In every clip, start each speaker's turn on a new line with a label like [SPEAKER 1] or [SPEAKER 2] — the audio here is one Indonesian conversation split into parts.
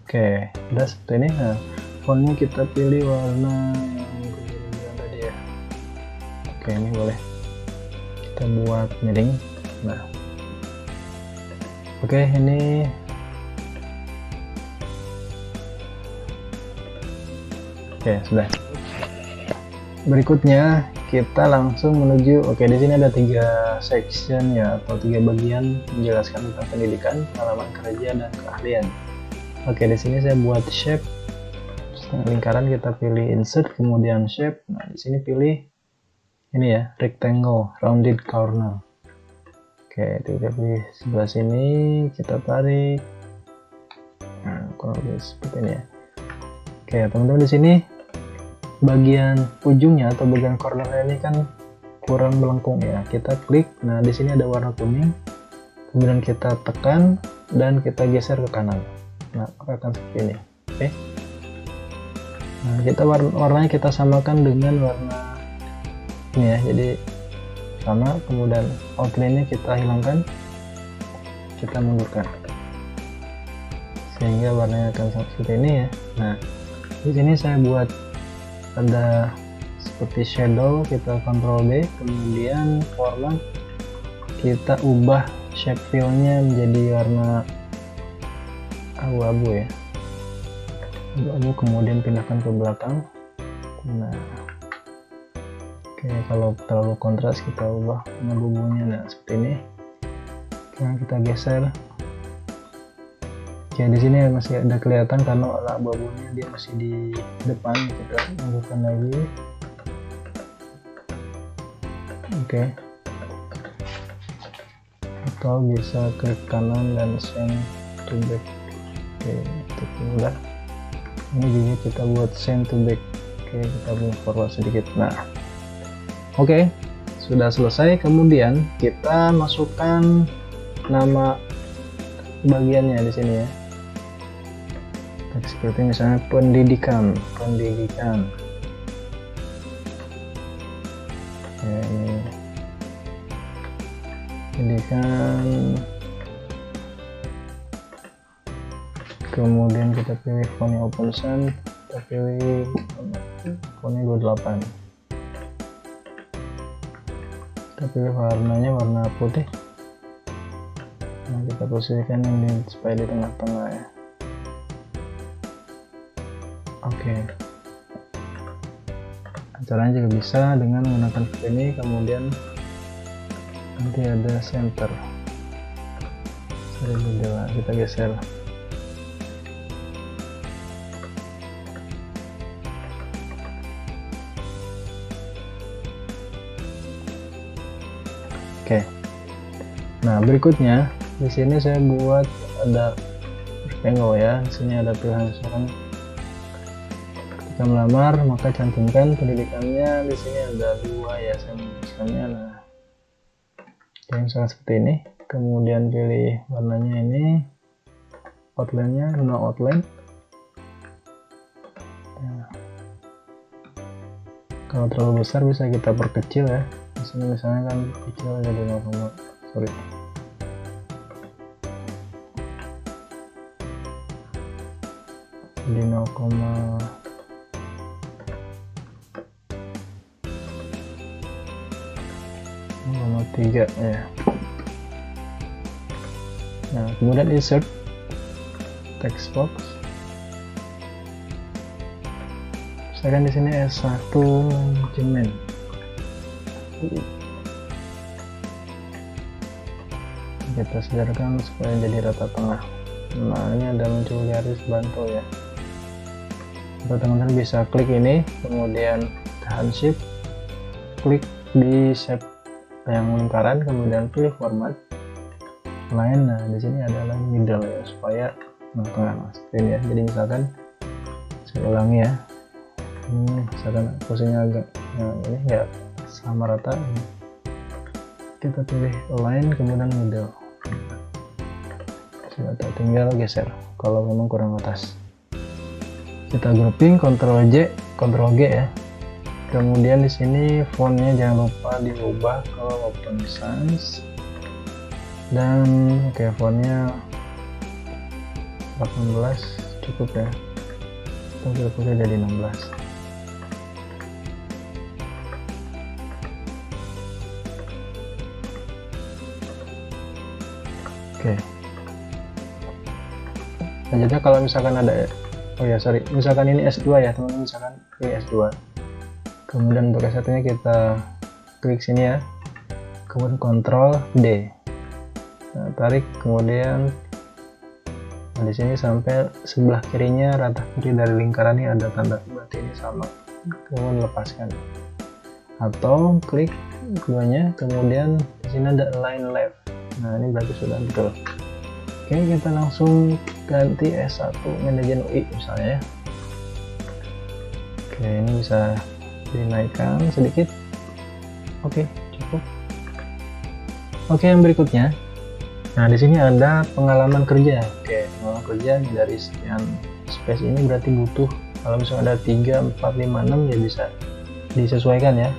[SPEAKER 1] Oke, udah seperti ini. Nah, fontnya kita pilih warna yang biru tadi ya. Oke, ini boleh kita buat miring. Nah, oke, ini oke, sudah. Berikutnya kita langsung menuju, oke, di sini ada 3 section ya, atau 3 bagian menjelaskan tentang pendidikan, pengalaman kerja, dan keahlian. Oke, di sini saya buat shape lingkaran, kita pilih insert, kemudian shape. Nah, di sini pilih ini ya, rectangle, rounded corner. Oke, kita pilih sebelah sini, kita tarik. Nah, kurang lebih seperti ini ya. Oke, teman-teman, di sini bagian ujungnya atau bagian corner ini kan kurang melengkung ya. Kita klik, nah di sini ada warna kuning, kemudian kita tekan dan kita geser ke kanan. Nah, akan seperti ini. Oke. Nah, kita warnanya kita samakan dengan warna ini ya. Jadi sama, kemudian outline-nya kita hilangkan, kita mundurkan sehingga warnanya akan seperti ini ya. Nah, di sini saya buat ada seperti shadow, kita Ctrl D, kemudian format kita ubah shape fill-nya menjadi warna abu-abu ya, abu-abu, kemudian pindahkan ke belakang. Nah, oke, kalau terlalu kontras kita ubah warna abu-abunya. Nah, seperti ini. Sekarang kita geser. Oke, di sini masih ada kelihatan karena warna abu-abunya dia masih di depan. Kita lakukan lagi. Oke. Atau bisa klik kanan dan send to back. Oke, itu mudah. Ini juga kita buat send to back. Oke, kita buat forward sedikit. Nah, oke, sudah selesai. Kemudian kita masukkan nama bagiannya di sini ya. Seperti misalnya pendidikan. Ya, ini pendidikan. Kemudian kita pilih fontnya open sans, kita pilih fontnya 28. Kita pilih warnanya warna putih. Nah, kita posisikan ini supaya di tengah-tengah ya. Oke, caranya juga bisa dengan menggunakan seperti ini, kemudian nanti ada center. Kita geser. Oke. Nah, berikutnya di sini saya buat ada rectangle ya. Di sini ada pilihan misalkan melamar, maka cantumkan pendidikannya. Di sini ada 2 ya, saya misalnya. Nah, yang misalnya seperti ini, kemudian pilih warnanya ini, outline-nya no outline. Nah, kalau terlalu besar bisa kita perkecil ya. Di sini misalnya kan kecil jadi 0, sorry. Jadi 0,3 ya. Nah, kemudian insert text box. Misalkan di sini S1 manajemen. Kita sederhanakan supaya jadi rata tengah. Nah, ini ada muncul garis bantu ya. Teman-teman bisa klik ini, kemudian tahan shift, klik di shape yang lingkaran, kemudian pilih format line. Nah, di sini adalah middle ya, supaya tengah seperti ini ya. Jadi misalkan saya ulangi ya, ini misalkan posisinya agak ini enggak sama rata, kita pilih line kemudian middle. Sudah, tinggal geser kalau memang kurang atas. Kita grouping, Ctrl J, Ctrl G ya. Kemudian di sini fontnya jangan lupa diubah ke open sans, dan oke, fontnya 18 cukup ya, kita pilih dari 16. Oke. Selanjutnya kalau misalkan ada, oh ya sorry, misalkan ini S2 ya teman-teman, misalkan ini S2, kemudian untuk S1 nya kita klik sini ya, kemudian Ctrl D, nah, tarik, kemudian di sini sampai sebelah kirinya, rata kiri dari lingkaran ini ada tanda berarti ini sama, kemudian lepaskan, atau klik keduanya, kemudian di sini ada align left. Nah ini berarti sudah betul. Oke, kita langsung ganti S1 manajemen UI misalnya ya. Oke, ini bisa dinaikkan sedikit. Oke, cukup. Oke, yang berikutnya, nah di sini ada pengalaman kerja. Oke, pengalaman kerja dari sekian space ini berarti butuh, kalau misalnya ada 3, 4, 5, 6 ya bisa disesuaikan ya.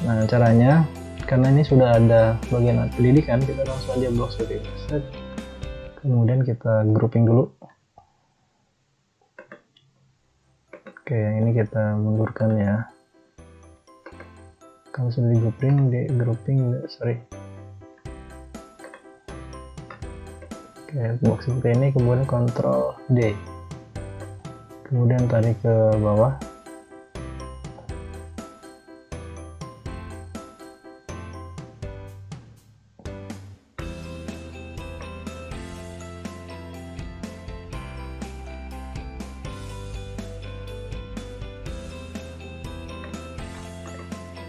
[SPEAKER 1] Nah caranya, karena ini sudah ada bagian pendidikan, kita langsung aja blok seperti ini. Set. Kemudian kita grouping dulu. Oke, yang ini kita mundurkan ya. Kalau sudah di grouping, sorry. Oke, box seperti ini, kemudian Ctrl D, kemudian tarik ke bawah.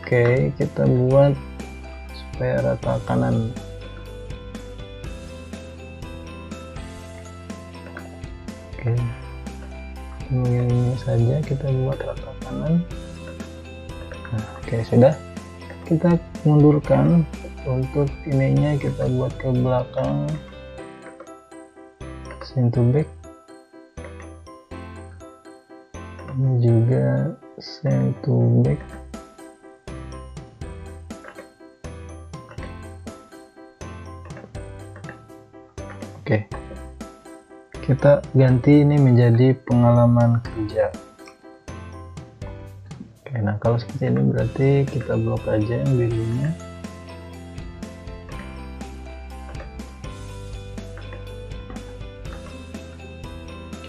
[SPEAKER 1] Oke, kita buat supaya rata kanan. Oke, ini saja kita buat rata kanan. Nah, oke sudah. Kita mundurkan, untuk ininya kita buat ke belakang, send to back. Ini juga send to back. Oke, kita ganti ini menjadi pengalaman kerja. Oke, nah kalau seperti ini berarti kita blok aja yang birunya.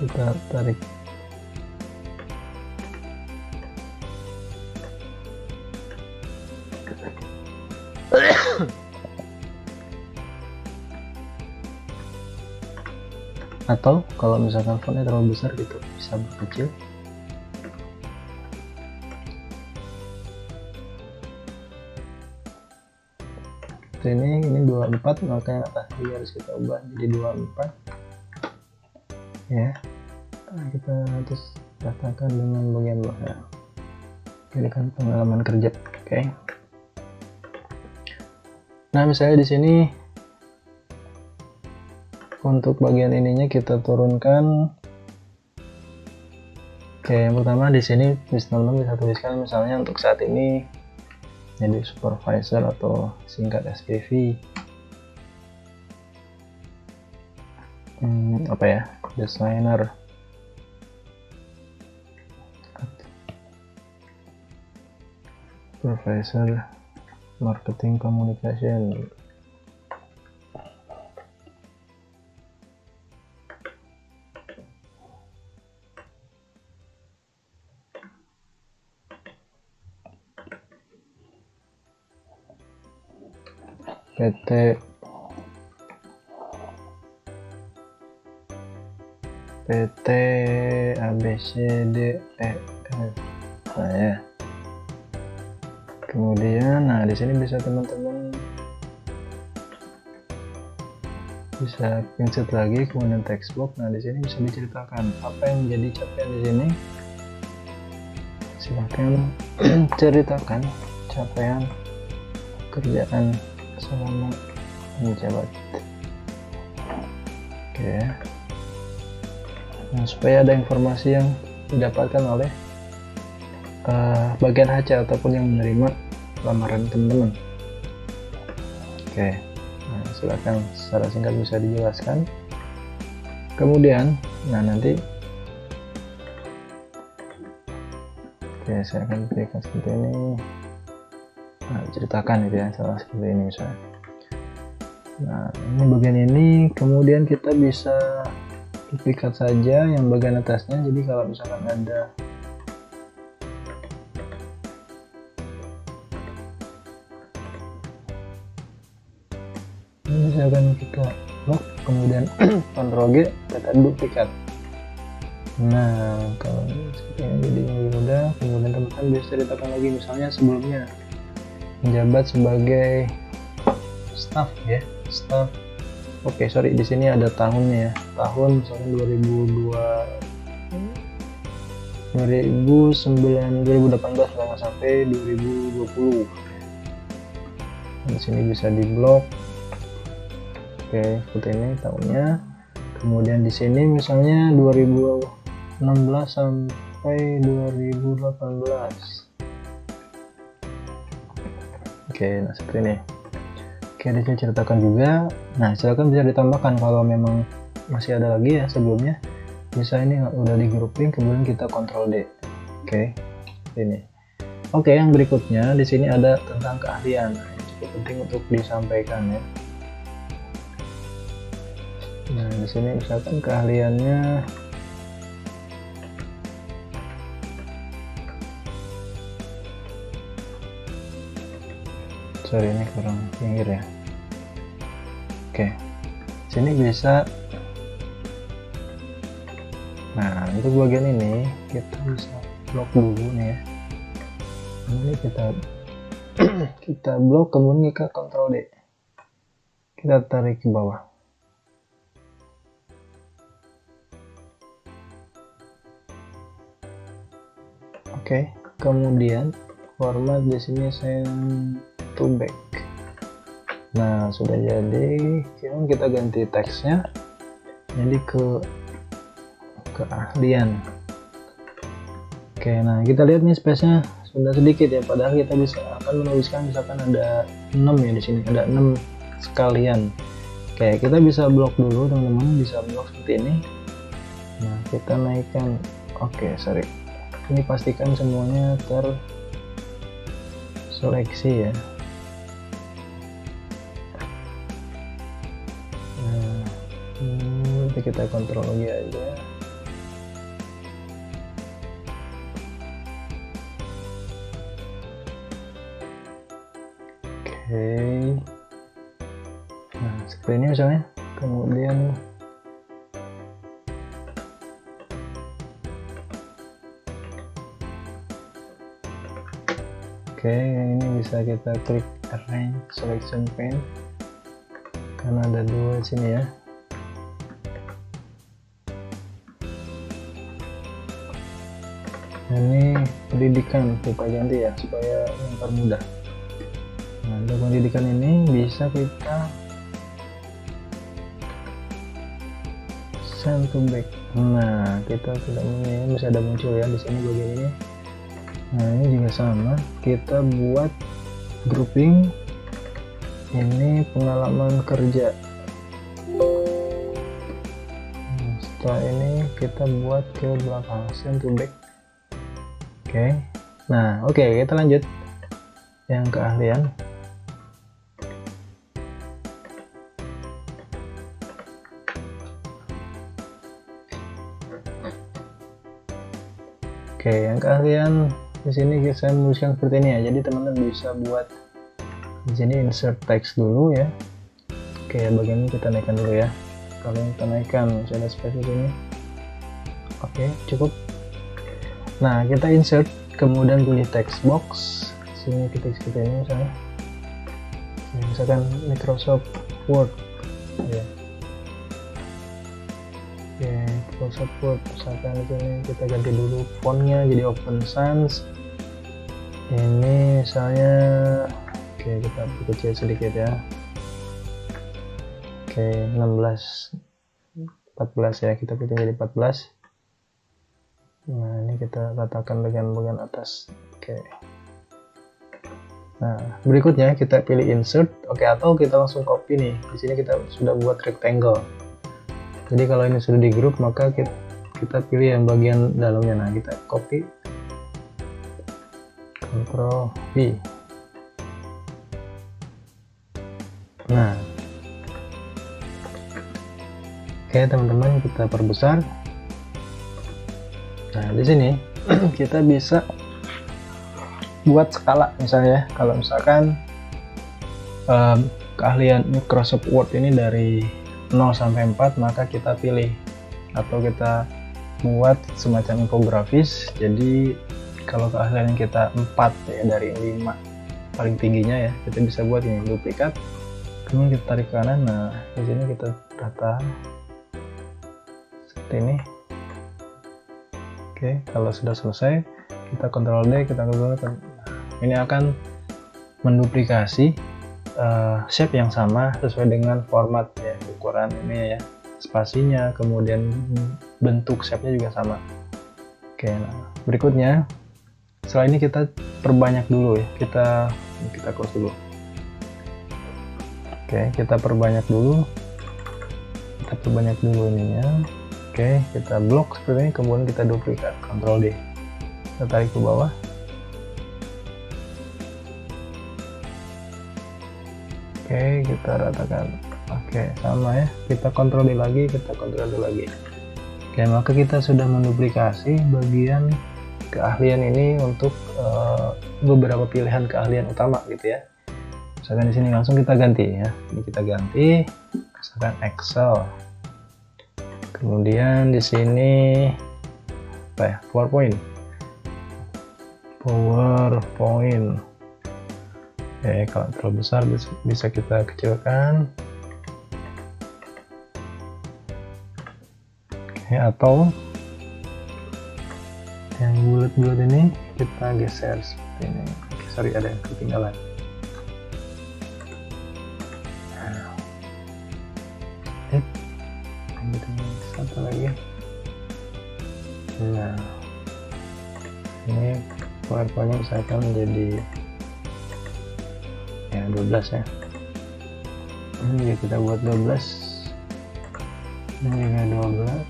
[SPEAKER 1] Kita tarik. Atau kalau misalkan fontnya terlalu besar gitu, bisa berkecil. Ini 24, makanya tadi harus kita ubah jadi 24 ya. Nah, kita terus ratakan dengan bagian bawah. Ini kan pengalaman kerja. Oke. Nah misalnya di sini untuk bagian ininya kita turunkan. Oke, yang pertama di sini teman-teman bisa tuliskan misalnya untuk saat ini jadi supervisor atau singkat SPV. Apa ya? Designer. Supervisor marketing communication. PT ABCDEF. Nah ya. Kemudian, nah di sini bisa teman-teman bisa insert lagi, kemudian text box. Nah di sini bisa diceritakan apa yang menjadi capaian di sini. Silahkan ceritakan capaian kerjaan selama menjabat. Oke. Nah, supaya ada informasi yang didapatkan oleh bagian HR ataupun yang menerima lamaran teman-teman. Oke. Nah, silakan secara singkat bisa dijelaskan. Kemudian, nah nanti Oke, saya akan berikan seperti ini. Nah, ceritakan gitu ya, salah seperti ini misalnya. Nah, ini bagian ini, kemudian kita bisa duplikat saja yang bagian atasnya. Jadi kalau misalkan ada ini, misalkan kita lock, kemudian Ctrl G, kita duplikat. Nah, kalau seperti ini jadi lebih mudah. Kemudian teman-teman bisa ceritakan lagi, misalnya sebelumnya menjabat sebagai staff ya, staff. Oke, sorry, di sini ada tahunnya ya, tahun misalnya 2018 sampai 2020. Di sini bisa di blok. Oke, seperti ini tahunnya. Kemudian di sini misalnya 2016 sampai 2018. Oke, nah seperti ini. Oke, di sini ceritakan juga. Nah, silakan bisa ditambahkan kalau memang masih ada lagi ya sebelumnya. Bisa ini udah di grouping, kemudian kita Ctrl D. Oke, ini. Oke, yang berikutnya di sini ada tentang keahlian. Cukup penting untuk disampaikan ya. Nah, di sini misalkan keahliannya sorry, ini kurang pinggir ya. Oke, sini bisa. Nah, untuk bagian ini kita bisa blok dulu nih ya. Ini kita blok, kemudian kita Ctrl D, kita tarik ke bawah. Oke, kemudian format di sini send to back. Nah, sudah jadi. Kita ganti teksnya jadi ke keahlian. Oke, nah kita lihat nih space-nya sudah sedikit ya, padahal kita bisa akan menuliskan misalkan ada 6 ya, di sini ada 6 sekalian. Oke, kita bisa blok dulu teman-teman, bisa blok seperti ini. Nah, kita naikkan. Oke, sorry, ini pastikan semuanya terseleksi ya. Nah, nanti kita kontrol lagi aja. Oke, nah seperti ini misalnya. Kemudian oke, ini bisa kita klik arrange selection pane karena ada dua di sini ya. Ini pendidikan kita ganti ya supaya mempermudah. Nah, untuk pendidikan ini bisa kita send to back. Nah, kita tidak ini bisa ada muncul ya di sini bagian ini. Nah, ini juga sama, kita buat grouping ini pengalaman kerja. Nah, setelah ini kita buat ke belakang, send to back. Oke, nah oke, kita lanjut yang keahlian. Oke, yang keahlian di sini saya menuliskan seperti ini ya. Jadi teman-teman bisa buat di sini insert text dulu ya. Oke, bagian ini kita naikkan dulu ya. Kalau kita naikkan, saya ada space di sini. Oke, cukup. Nah, kita insert, kemudian pilih text box. Sini kita seperti ini misalnya. Misalkan Microsoft Word ya. Oke, Microsoft Word misalkan di sini kita ganti dulu fontnya jadi Open Sans. Ini misalnya, oke, kita kecil sedikit ya. Oke, 16 14 ya, kita pilih jadi 14. Nah, ini kita ratakan dengan bagian atas. Oke. Nah, berikutnya kita pilih insert. Oke, atau kita langsung copy nih. Di sini kita sudah buat rectangle. Jadi kalau ini sudah di grup, maka kita pilih yang bagian dalamnya. Nah, kita copy. Ctrl V. Nah, oke teman-teman, kita perbesar. Nah, di sini kita bisa buat skala misalnya. Kalau misalkan keahlian Microsoft Word ini dari 0 sampai 4, maka kita pilih atau kita buat semacam infografis. Jadi kalau keahlian kita 4 ya, dari 5 paling tingginya ya, kita bisa buat ini duplikat, kemudian kita tarik ke kanan. Nah, di sini kita tata seperti ini. Oke, kalau sudah selesai kita Ctrl D, kita Ctrl D. Nah, ini akan menduplikasi shape yang sama sesuai dengan format ya, ukuran ini ya, spasinya, kemudian bentuk shape-nya juga sama. Oke, nah berikutnya setelah ini kita perbanyak dulu ya, kita close dulu. Oke, kita perbanyak dulu ininya. Oke, kita blok seperti ini, kemudian kita duplikat, Ctrl D, kita tarik ke bawah. Oke, kita ratakan. Oke, sama ya, kita Ctrl D lagi, kita Ctrl D lagi. Oke, maka kita sudah menduplikasi bagian keahlian ini untuk beberapa pilihan keahlian utama gitu ya. Misalkan di sini langsung kita ganti ya. Ini kita ganti, misalkan Excel. Kemudian di sini apa ya? PowerPoint. Oke, kalau terlalu besar bisa kita kecilkan. Oke, atau yang bulat-bulat ini kita geser seperti ini. Oke, sorry, ada yang ketinggalan. Satu lagi. Nah, ini PowerPoint-nya misalkan menjadi ya 12 ya. Ini kita buat 12. Ini juga 12.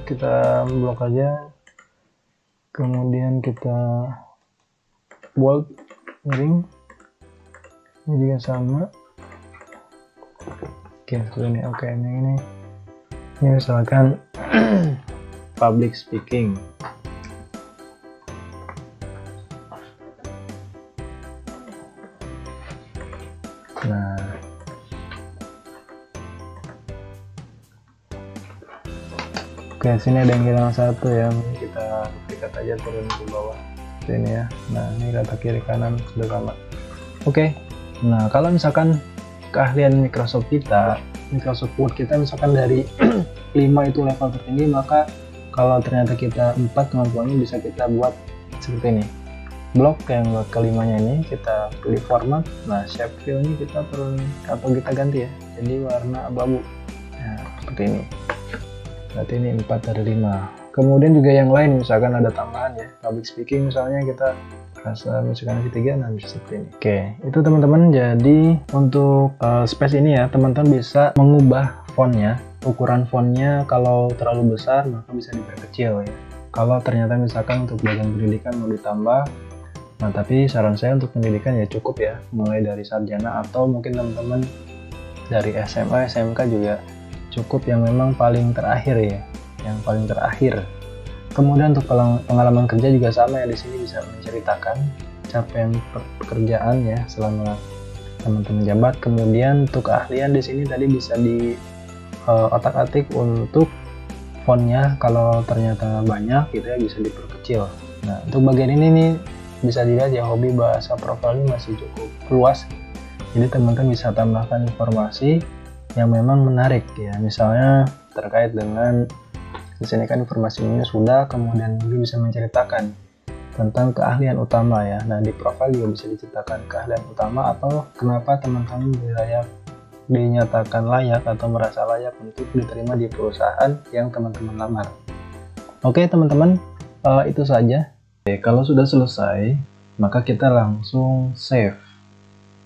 [SPEAKER 1] Kita blok aja. Kemudian kita bold, miring. Ini juga sama. Oke, ini oke, ini misalkan public speaking. Nah, oke, sini ada yang hilang satu ya, kita duplikat aja, turun ke bawah sini ya. Nah, ini kata kiri kanan sudah sama. Oke, nah kalau misalkan keahlian Microsoft Word kita misalkan dari 5 itu level tertinggi, maka kalau ternyata kita 4 kemampuannya bisa kita buat seperti ini. Blok yang kelimanya ini kita pilih format. Nah, shape fill-nya kita turun atau kita ganti ya, jadi warna abu-abu. Nah, seperti ini. Berarti ini 4 dari 5. Kemudian juga yang lain, misalkan ada tambahan ya, public speaking misalnya, kita rasa misalkan ketiga, nah bisa seperti ini. Oke, itu teman-teman. Jadi untuk space ini ya, teman-teman bisa mengubah fontnya, ukuran fontnya. Kalau terlalu besar maka bisa diperkecil ya. Kalau ternyata misalkan untuk bagian pendidikan mau ditambah, nah tapi saran saya untuk pendidikan ya cukup ya, mulai dari sarjana atau mungkin teman-teman dari SMA, SMK juga cukup, yang memang paling terakhir ya, yang paling terakhir. Kemudian untuk pengalaman kerja juga sama ya, di sini bisa menceritakan capaian pekerjaan ya selama teman-teman jabat. Kemudian untuk keahlian di sini tadi bisa di otak-atik untuk fontnya, kalau ternyata banyak gitu ya bisa diperkecil. Nah, untuk bagian ini nih bisa dilihat ya, hobi bahasa profilnya masih cukup luas. Jadi teman-teman bisa tambahkan informasi yang memang menarik ya, misalnya terkait dengan di sini kan informasinya sudah, kemudian juga bisa menceritakan tentang keahlian utama ya. Nah, di profil juga bisa diceritakan keahlian utama atau kenapa teman-teman dinyatakan layak atau merasa layak untuk diterima di perusahaan yang teman-teman lamar. Oke teman-teman, itu saja. Oke, kalau sudah selesai maka kita langsung save.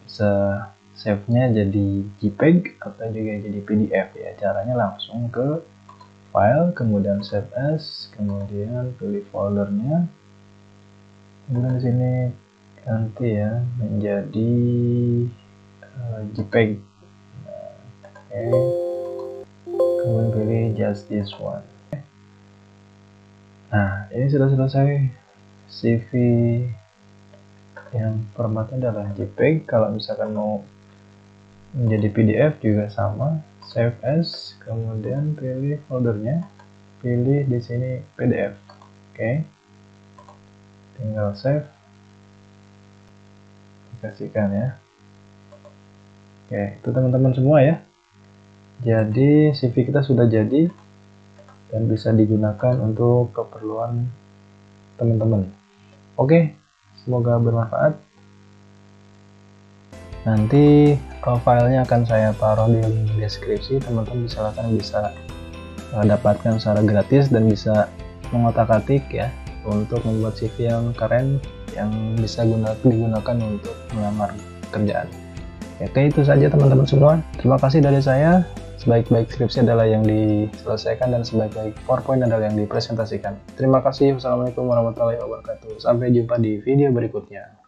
[SPEAKER 1] Bisa save-nya jadi JPEG atau juga jadi PDF ya. Caranya langsung ke file, kemudian save as, kemudian pilih foldernya. Kemudian di sini ganti ya menjadi JPEG. Oke. Kemudian pilih just this one. Nah, ini sudah selesai CV yang formatnya adalah JPEG. Kalau misalkan mau menjadi PDF juga sama, save as, kemudian pilih foldernya, pilih di sini PDF. Oke, tinggal save, kasihkan ya. Oke, itu teman-teman semua ya. Jadi CV kita sudah jadi dan bisa digunakan untuk keperluan teman-teman. Oke, semoga bermanfaat. Nanti filenya akan saya taruh di link deskripsi, teman-teman bisa dapatkan secara gratis dan bisa mengotak-atik ya untuk membuat CV yang keren yang bisa digunakan untuk melamar kerjaan. Oke, itu saja teman-teman semua. Terima kasih dari saya. Sebaik-baik skripsi adalah yang diselesaikan dan sebaik-baik PowerPoint adalah yang dipresentasikan. Terima kasih. Wassalamualaikum warahmatullahi wabarakatuh. Sampai jumpa di video berikutnya.